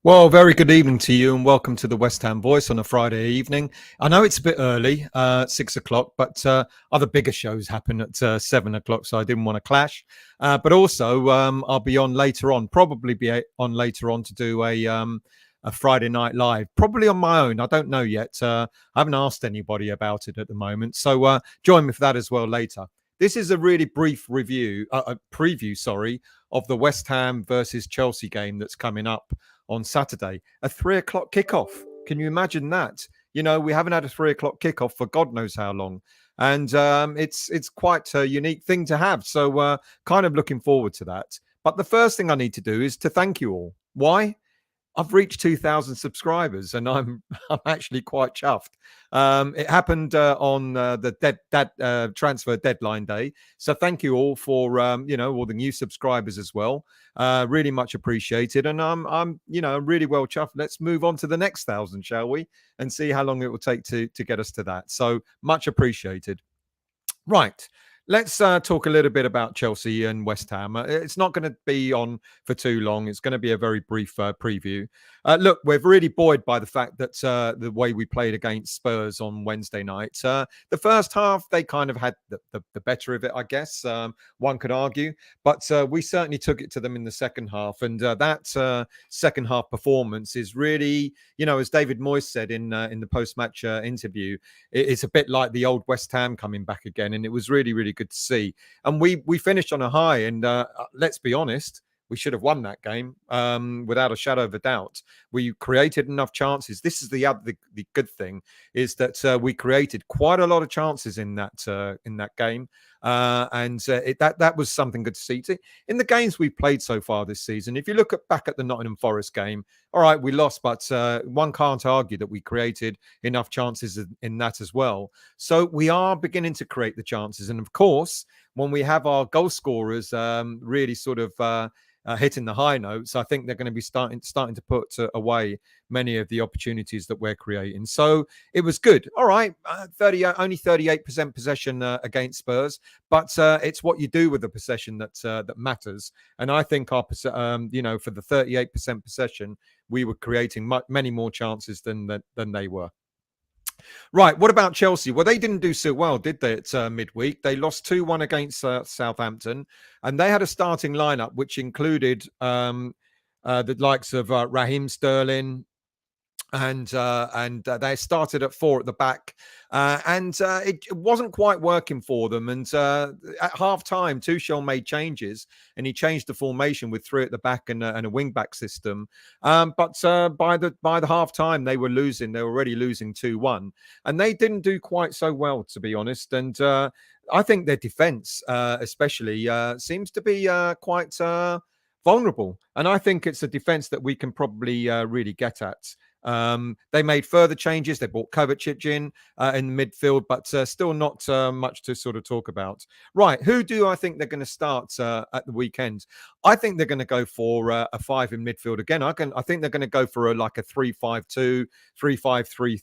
Well, very good evening to you and welcome to the West Ham Voice on a Friday evening. I know it's a bit early, 6 o'clock, but other bigger shows happen at 7 o'clock, so I didn't want to clash. But also, I'll be on later on, probably be on later on to do a Friday night live, probably on my own. I don't know yet. I haven't asked anybody about it at the moment. So join me for that as well later. This is a really brief preview, sorry, of the West Ham versus Chelsea game that's coming up on Saturday, a 3 o'clock kickoff. Can you imagine that? You know, we haven't had a 3 o'clock kickoff for God knows how long. And it's quite a unique thing to have. So kind of looking forward to that. But the first thing I need to do is to thank you all. Why? I've reached 2,000 subscribers, and I'm actually quite chuffed. It happened on the transfer deadline day, so thank you all for all the new subscribers as well. Really much appreciated, and I'm really well chuffed. Let's move on to the next 1,000, shall we, and see how long it will take to get us to that. So much appreciated. Right. Let's talk a little bit about Chelsea and West Ham. It's not going to be on for too long. It's going to be a very brief preview. Look, we're really buoyed by the fact that the way we played against Spurs on Wednesday night. The first half, they kind of had the better of it, I guess. One could argue. But we certainly took it to them in the second half. And that second half performance is really, as David Moyes said in the post-match interview, it's a bit like the old West Ham coming back again. And it was really, really good to see. And we finished on a high. And let's be honest, we should have won that game without a shadow of a doubt. We created enough chances. This is the good thing, is that we created quite a lot of chances in that game. That was something good to see. In the games we've played so far this season, if you look back at the Nottingham Forest game, all right, we lost, but one can't argue that we created enough chances in that as well. So we are beginning to create the chances. And of course, when we have our goal scorers really sort of hitting the high notes, I think they're going to be starting to put away many of the opportunities that we're creating. So it was good. All right, only 38% possession against Spurs, but it's what you do with the possession that matters. And I think our for the 38% possession, we were creating many more chances than they were. Right, what about Chelsea? Well, they didn't do so well, did they, at midweek? They lost 2-1 against Southampton, and they had a starting lineup which included the likes of Raheem Sterling, and they started at 4 at the back, and it wasn't quite working for them. And at half time, Tuchel made changes, and he changed the formation with 3 at the back and a wing back system. But by the half time, they were losing. They were already losing 2-1, and they didn't do quite so well, to be honest. And I think their defense, especially, seems to be quite vulnerable, and I think it's a defense that we can probably really get at. They made further changes. They brought Kovacic in the midfield, but still not much to sort of talk about. Right, who do I think they're going to start at the weekend? I think they're going to go for a 5 in midfield again. I think they're going to go for a 3-5-2, 3-5-3,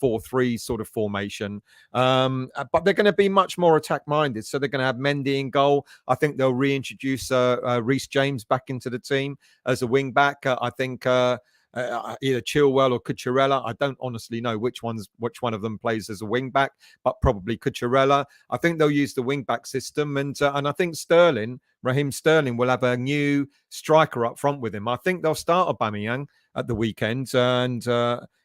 3-4-3 sort of formation. But they're going to be much more attack-minded. So they're going to have Mendy in goal. I think they'll reintroduce Reece James back into the team as a wing back. I think either Chilwell or Cucurella. I don't honestly know which one of them plays as a wing back, but probably Cucurella. I think they'll use the wing back system, and I think Raheem Sterling will have a new striker up front with him. I think they'll start Aubameyang at the weekend, and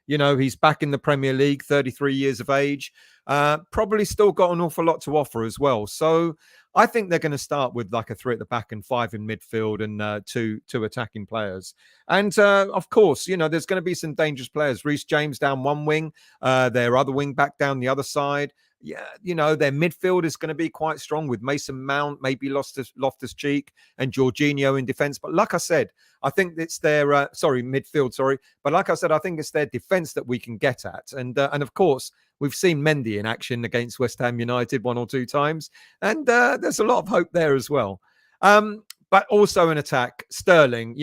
he's back in the Premier League, 33 years of age, probably still got an awful lot to offer as well. So I think they're going to start with a 3 at the back and 5 in midfield and two attacking players. And of course, there's going to be some dangerous players. Reece James down one wing, their other wing back down the other side. Yeah, their midfield is going to be quite strong with Mason Mount, maybe Loftus-Cheek, and Jorginho in defence. But like I said, I think it's their midfield. But like I said, I think it's their defence that we can get at. And of course, we've seen Mendy in action against West Ham United 1 or 2 times, and there's a lot of hope there as well. But also in attack, Sterling,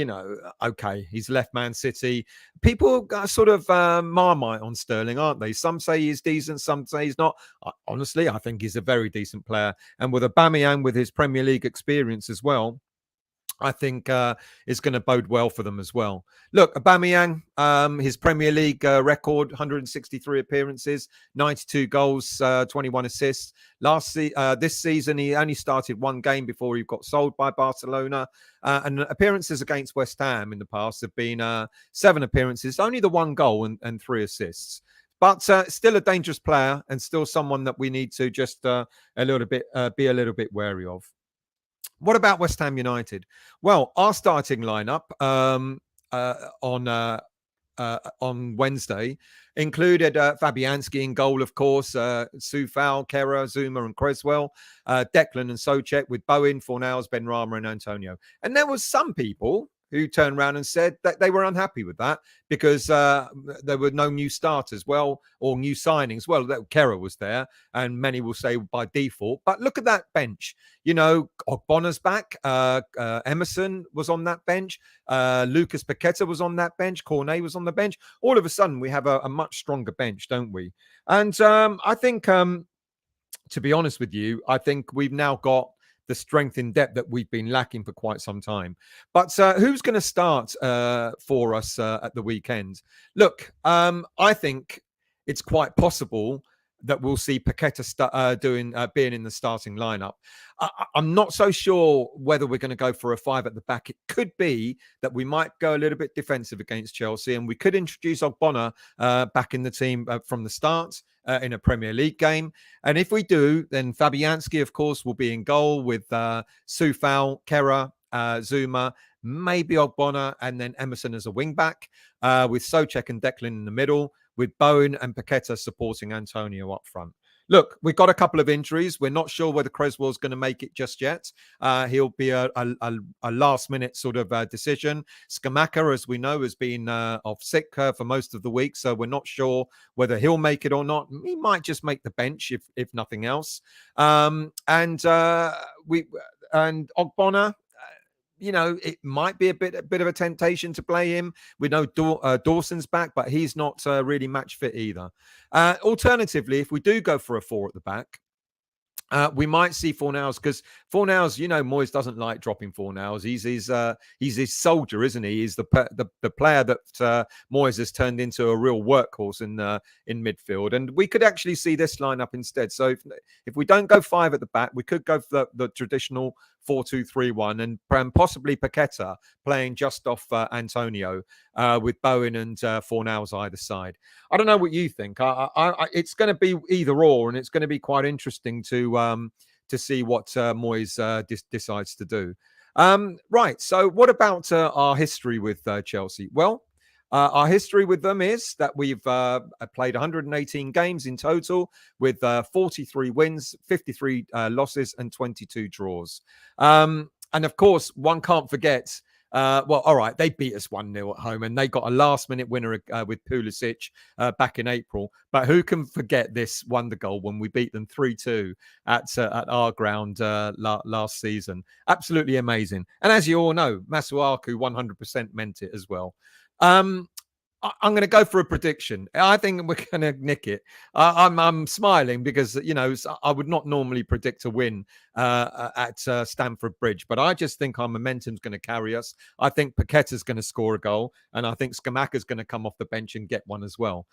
okay, he's left Man City. People are sort of marmite on Sterling, aren't they? Some say he's decent, some say he's not. Honestly, I think he's a very decent player. And with Aubameyang, with his Premier League experience as well, I think is going to bode well for them as well. Look, Aubameyang, his Premier League record, 163 appearances, 92 goals, 21 assists. This season, he only started one game before he got sold by Barcelona. And appearances against West Ham in the past have been 7 appearances, only the 1 goal and 3 assists. But still a dangerous player and still someone that we need to just be a little bit wary of. What about West Ham United? Well, our starting lineup on Wednesday included Fabianski in goal, of course, Soufal, Kera, Zuma, and Creswell, Declan and Souček with Bowen, Fornals, Benrahma, and Antonio. And there was some people who turned around and said that they were unhappy with that because there were no new starters, or new signings. Well, Kera was there, and many will say by default. But look at that bench. You know, Ogbonna's back. Emerson was on that bench. Lucas Paqueta was on that bench. Cornet was on the bench. All of a sudden, we have a much stronger bench, don't we? And I think, to be honest with you, I think we've now got the strength in depth that we've been lacking for quite some time. But who's going to start for us at the weekend? Look, I think it's quite possible that we'll see Paqueta being in the starting lineup. I'm not so sure whether we're going to go for a 5 at the back. It could be that we might go a little bit defensive against Chelsea, and we could introduce Ogbonna back in the team from the start in a Premier League game. And if we do, then Fabianski, of course, will be in goal with Soufal, Kera, Zuma, maybe Ogbonna, and then Emerson as a wing-back with Souček and Declan in the middle, with Bowen and Paqueta supporting Antonio up front. Look, we've got a couple of injuries. We're not sure whether Creswell's going to make it just yet. He'll be a last-minute sort of decision. Scamacca, as we know, has been off sick for most of the week, so we're not sure whether he'll make it or not. He might just make the bench if nothing else. And Ogbonna, you know, it might be a bit of a temptation to play him. We know Dawson's back, but he's not really match fit either. Alternatively, if we do go for a 4 at the back, we might see Fornals, because Fornals, you know, Moyes doesn't like dropping Fornals. He's his soldier, isn't he? He's the player that Moyes has turned into a real workhorse in midfield. And we could actually see this lineup instead. So if we don't go 5 at the back, we could go for the traditional 4-2-3-1 and possibly Paqueta playing just off Antonio with Bowen and Fornals either side. I don't know what you think. It's going to be either or, and it's going to be quite interesting to see what Moyes decides to do. Right. So what about our history with Chelsea? Well, our history with them is that we've played 118 games in total with 43 wins, 53 losses and 22 draws. And of course, one can't forget, all right, they beat us 1-0 at home and they got a last-minute winner with Pulisic back in April. But who can forget this wonder goal when we beat them 3-2 at our ground last season? Absolutely amazing. And as you all know, Masuaku 100% meant it as well. I'm going to go for a prediction. I think we're going to nick it. I'm smiling because, you know, I would not normally predict a win at Stamford Bridge, but I just think our momentum's going to carry us. I think Paqueta's going to score a goal, and I think Scamacca's going to come off the bench and get one as well.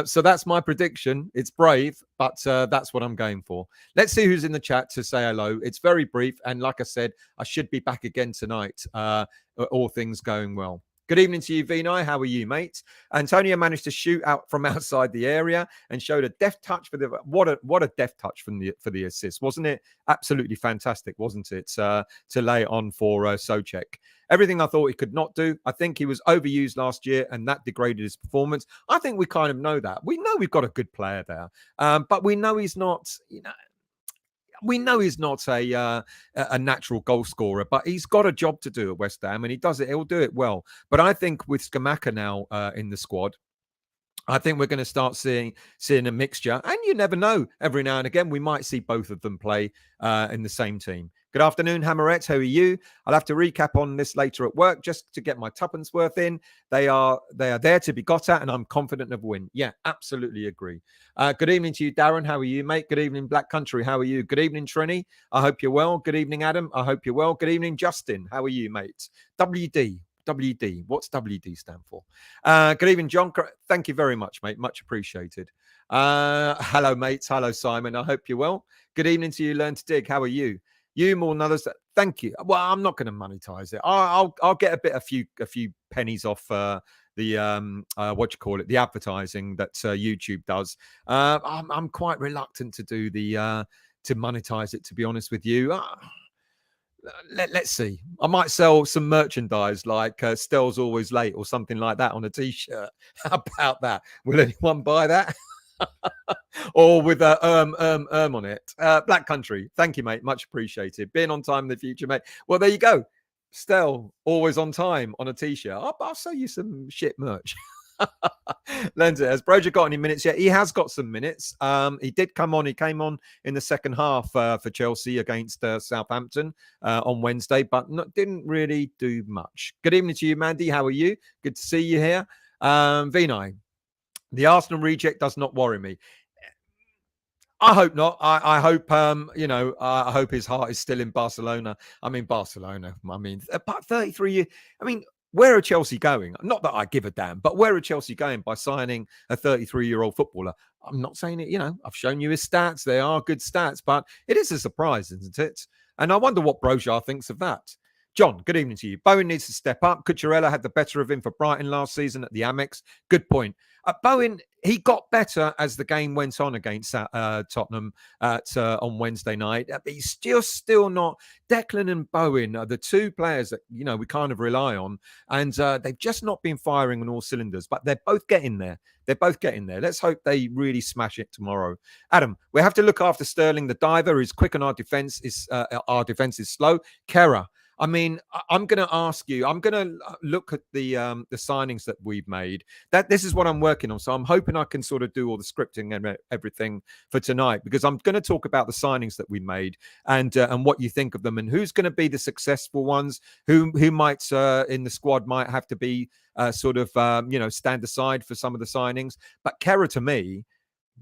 So that's my prediction. It's brave, but that's what I'm going for. Let's see who's in the chat to say hello. It's very brief, and like I said, I should be back again tonight, all things going well. Good evening to you, Vinay. How are you, mate? Antonio managed to shoot out from outside the area and showed a deft touch for what a deft touch for the assist, wasn't it? Absolutely fantastic, wasn't it? To lay it on for Souček. Everything I thought he could not do. I think he was overused last year, and that degraded his performance. I think we kind of know that. We know we've got a good player there, but we know he's not. You know. We know he's not a natural goal scorer, but he's got a job to do at West Ham, and he does it. He'll do it well. But I think with Scamacca now in the squad, I think we're going to start seeing a mixture. And you never know. Every now and again, we might see both of them play in the same team. Good afternoon, Hammerette. How are you? I'll have to recap on this later at work just to get my tuppence worth in. They are there to be got at, and I'm confident of win. Yeah, absolutely agree. Good evening to you, Darren. How are you, mate? Good evening, Black Country. How are you? Good evening, Trini. I hope you're well. Good evening, Adam. I hope you're well. Good evening, Justin. How are you, mate? WD. What's WD stand for? Good evening, John. Thank you very much, mate. Much appreciated. Hello, mates. Hello, Simon. I hope you're well. Good evening to you, Learn to Dig. How are you? You more than others. Thank you. Well, I'm not going to monetize it. I'll get a few pennies off the the advertising that YouTube does. I'm quite reluctant to do the to monetize it, to be honest with you. Let's see. I might sell some merchandise like Stell's always late or something like that on a t-shirt. How about that? Will anyone buy that? Or with on it. Black Country, thank you, mate. Much appreciated. Being on time in the future, mate. Well, there you go. Stell, always on time on a t-shirt. I'll sell you some shit merch. Lenza, has Broja got any minutes yet? He has got some minutes. He did come on. He came on in the second half for Chelsea against Southampton on Wednesday, but didn't really do much. Good evening to you, Mandy. How are you? Good to see you here. Vinay, the Arsenal reject does not worry me. I hope not. I hope, I hope his heart is still in Barcelona. I mean, Barcelona. I mean, about 33 years. I mean, where are Chelsea going? Not that I give a damn, but where are Chelsea going by signing a 33-year-old footballer? I'm not saying it, I've shown you his stats. They are good stats, but it is a surprise, isn't it? And I wonder what Broja thinks of that. John, good evening to you. Bowen needs to step up. Cucurella had the better of him for Brighton last season at the Amex. Good point. Bowen, he got better as the game went on against Tottenham on Wednesday night. But he's still not. Declan and Bowen are the two players that, we kind of rely on. And they've just not been firing on all cylinders. But they're both getting there. Let's hope they really smash it tomorrow. Adam, we have to look after Sterling. The diver is quick and our defense is slow. Kera. I mean, I'm going to ask you. I'm going to look at the signings that we've made. This is what I'm working on. So I'm hoping I can sort of do all the scripting and everything for tonight, because I'm going to talk about the signings that we made and what you think of them and who's going to be the successful ones, who might in the squad might have to be stand aside for some of the signings. But Kera, to me,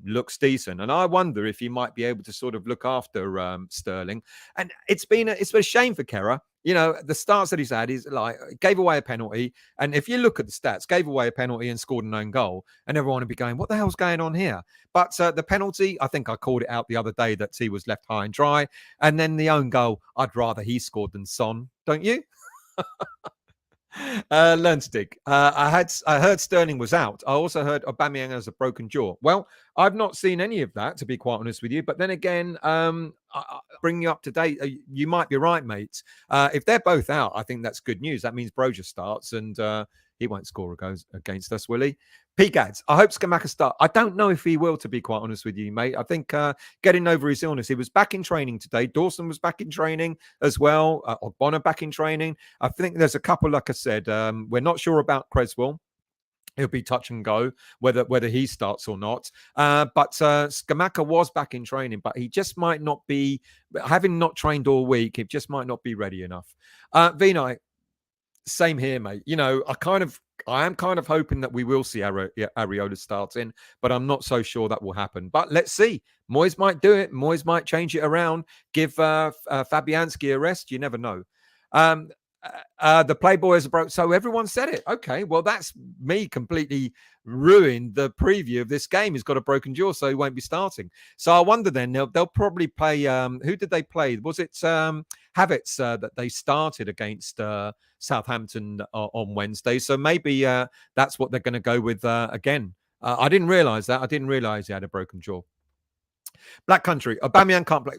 looks decent, and I wonder if he might be able to sort of look after Sterling. And it's been a shame for Kera. The starts that he's had is like gave away a penalty, and if you look at the stats, gave away a penalty and scored an own goal, and everyone would be going, "What the hell's going on here?" But the penalty, I think I called it out the other day that he was left high and dry, and then the own goal, I'd rather he scored than Son, don't you? Learn to dig. I heard Sterling was out. I also heard Aubameyang has a broken jaw. Well, I've not seen any of that, to be quite honest with you. But then again, bring you up to date. You might be right, mate. If they're both out, I think that's good news. That means Broja starts, and he won't score against us, will he? P-Gads, I hope Scamacca start. I don't know if he will, to be quite honest with you, mate. I think getting over his illness, he was back in training today. Dawson was back in training as well. Ogbonna back in training. I think there's a couple, like I said. We're not sure about Creswell. He'll be touch and go whether he starts or not. But Scamacca was back in training, but he just might not be, having not trained all week, it just might not be ready enough. Vinay, same here, mate. I am kind of hoping that we will see Areola starting, but I'm not so sure that will happen. But let's see. Moyes might do it. Moyes might change it around, give Fabianski a rest. You never know. The Playboy is broke. So everyone said it. Okay, well, that's me completely ruined the preview of this game. He's got a broken jaw, so he won't be starting. So I wonder then, they'll probably play. Who did they play? Was it Havertz that they started against Southampton on Wednesday? So maybe that's what they're going to go with again. I didn't realize that. I didn't realize he had a broken jaw. Black Country. Aubameyang can't play.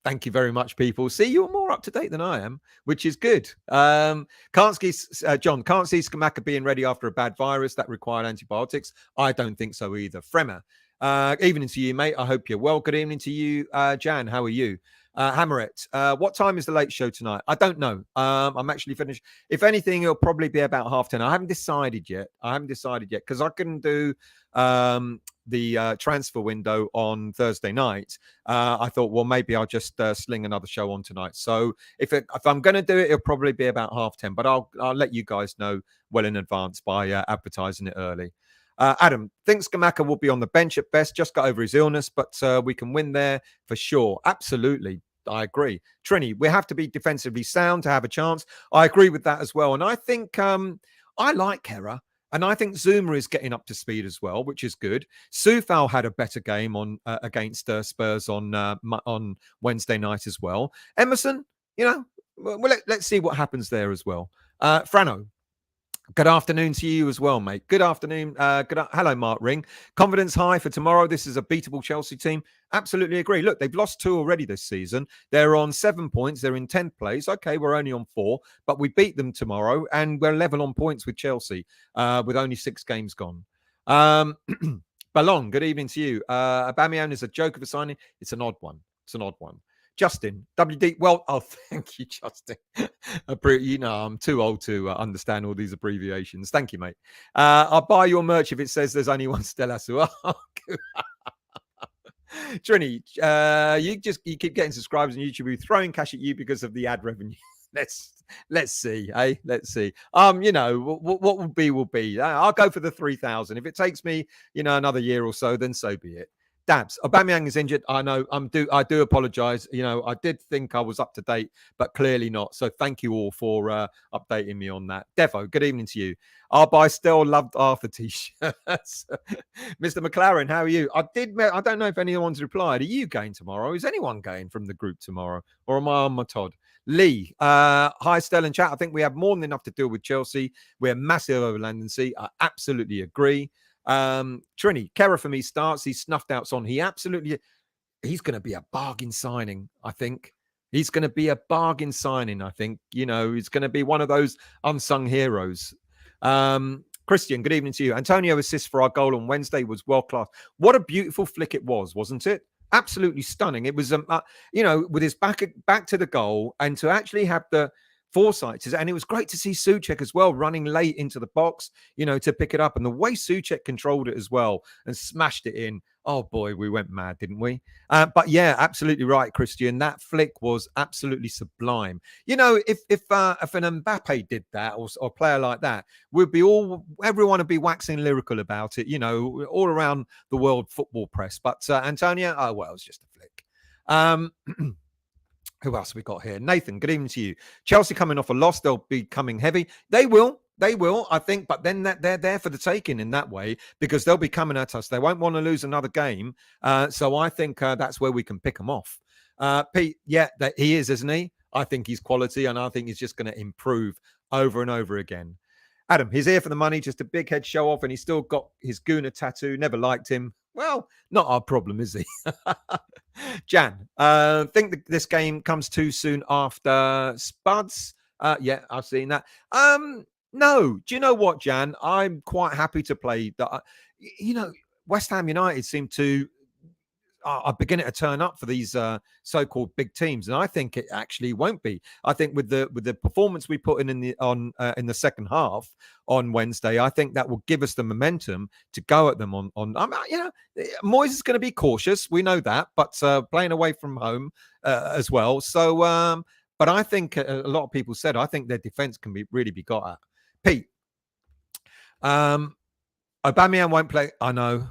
Thank you very much, people. See, you're more up to date than I am, which is good. John, can't see Scamacca being ready after a bad virus that required antibiotics. I don't think so either. Fremer, evening to you, mate. I hope you're well. Good evening to you, Jan. How are you? Hammerette, what time is the late show tonight? I don't know. I'm actually finished. If anything, it'll probably be about 10:30. I haven't decided yet. Because I couldn't do the transfer window on Thursday night. I thought, well, maybe I'll just sling another show on tonight. So if I'm going to do it, it'll probably be about 10:30. But I'll let you guys know well in advance by advertising it early. Adam thinks Scamacca will be on the bench at best, just got over his illness, but we can win there for sure. Absolutely. I agree. Trini, we have to be defensively sound to have a chance. I agree with that as well. And I think I like Hera. And I think Zuma is getting up to speed as well, which is good. Soufal had a better game on against Spurs on Wednesday night as well. Emerson, let's see what happens there as well. Frano, good afternoon to you as well, mate. Good afternoon. Hello, Mark Ring. Confidence high for tomorrow. This is a beatable Chelsea team. Absolutely agree. Look, they've lost 2 already this season. They're on 7 points. They're in 10th place. Okay, we're only on 4, but we beat them tomorrow, and we're level on points with Chelsea with only 6 games gone. Ballon, good evening to you. Aubameyang is a joke of a signing. It's an odd one. Justin, WD. Well, thank you, Justin. I'm too old to understand all these abbreviations. Thank you, mate. I'll buy your merch if it says there's only one Stella. Trini, you keep getting subscribers on YouTube. We're throwing cash at you because of the ad revenue. Let's see, eh? Let's see. What will be will be. I'll go for the 3,000. If it takes me, another year or so, then so be it. Dabs, Aubameyang is injured. I know. I do apologise. I did think I was up to date, but clearly not. So thank you all for updating me on that. Devo, good evening to you. I'll buy still loved Arthur t-shirts. Mr. McLaren, how are you? I don't know if anyone's replied. Are you going tomorrow? Is anyone going from the group tomorrow, or am I on my Todd? Lee, hi, Stell and chat. I think we have more than enough to deal with Chelsea. We're massive over Land Sea. I absolutely agree. Trini, Kera for me starts. He's snuffed out Son. He's going to be a bargain signing, I think. He's going to be a bargain signing, I think. He's going to be one of those unsung heroes. Christian, good evening to you. Antonio assist for our goal on Wednesday was world class. What a beautiful flick it was, wasn't it? Absolutely stunning. It was, with his back to the goal, and to actually have the foresight, and it was great to see Souček as well running late into the box, to pick it up, and the way Souček controlled it as well and smashed it in. Oh boy, we went mad, didn't we? But yeah, absolutely right, Christian. That flick was absolutely sublime. If an Mbappe did that, or a player like that, everyone would be waxing lyrical about it, all around the world football press. But Antonio, it was just a flick. Who else have we got here? Nathan, good evening to you. Chelsea coming off a loss. They'll be coming heavy. They will, I think. But then they're there for the taking in that way, because they'll be coming at us. They won't want to lose another game. So I think that's where we can pick them off. Pete, yeah, he is, isn't he? I think he's quality, and I think he's just going to improve over and over again. Adam, he's here for the money, just a big head show off, and he's still got his Guna tattoo. Never liked him. Well, not our problem, is he? Jan, think this game comes too soon after Spuds. Yeah, I've seen that. No, do you know what, Jan? I'm quite happy to play that. West Ham United seem to are beginning to turn up for these so-called big teams, and I think it actually won't be. I think with the performance we put in the second half on Wednesday, I think that will give us the momentum to go at them on. Moyes is going to be cautious. We know that, but playing away from home as well. So, but I think a lot of people said I think their defense can really be got at. Pete, Aubameyang won't play. I know.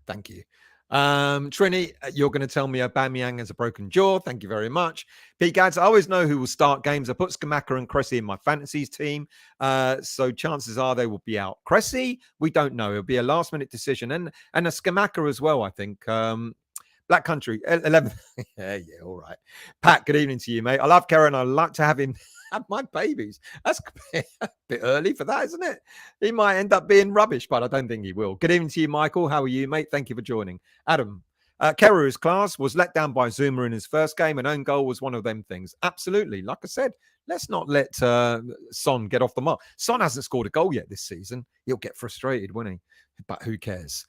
Thank you. Trini, you're going to tell me Aubameyang has a broken jaw. Thank you very much. Pete Gads, I always know who will start games. I put Scamacca and Cressy in my fantasies team. So chances are they will be out. Cressy, we don't know. It'll be a last minute decision. And a Scamacca as well, I think. Black Country, 11. yeah, all right. Pat, good evening to you, mate. I love Karen. I'd like to have him have my babies. That's a bit early for that, isn't it? He might end up being rubbish, but I don't think he will. Good evening to you, Michael. How are you, mate? Thank you for joining. Adam, Kerou's class was let down by Zuma in his first game. An own goal was one of them things. Absolutely. Like I said, let's not let Son get off the mark. Son hasn't scored a goal yet this season. He'll get frustrated, won't he? But who cares?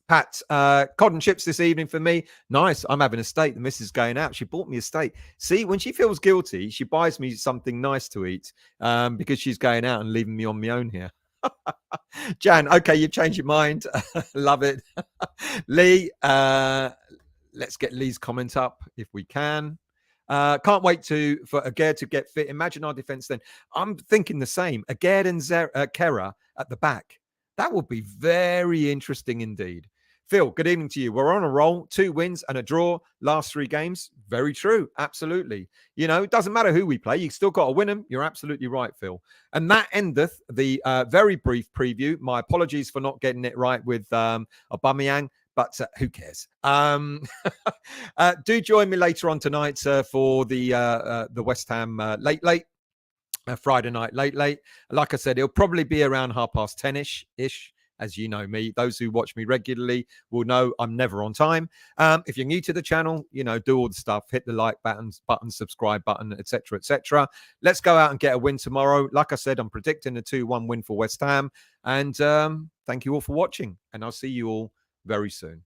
Pat, cod and chips this evening for me. Nice. I'm having a steak. The missus is going out. She bought me a steak. See, when she feels guilty, she buys me something nice to eat because she's going out and leaving me on my own here. Jan, okay, you've changed your mind. Love it. Lee, let's get Lee's comment up if we can. Can't wait for Aguerd to get fit. Imagine our defense then. I'm thinking the same. Aguerd and Kera at the back. That will be very interesting indeed. Phil, good evening to you. We're on a roll. 2 wins and a draw. Last 3 games. Very true. Absolutely. You know, it doesn't matter who we play. You still got to win them. You're absolutely right, Phil. And that endeth the very brief preview. My apologies for not getting it right with Aubameyang. But who cares? Do join me later on tonight for the West Ham late. Friday night late. Like I said, it'll probably be around 10:30ish. As you know me, those who watch me regularly will know I'm never on time. If you're new to the channel, you know, do all the stuff, hit the like button, subscribe button, etc., etc. Let's go out and get a win tomorrow. Like I said, I'm predicting a 2-1 win for West Ham. And thank you all for watching. And I'll see you all very soon.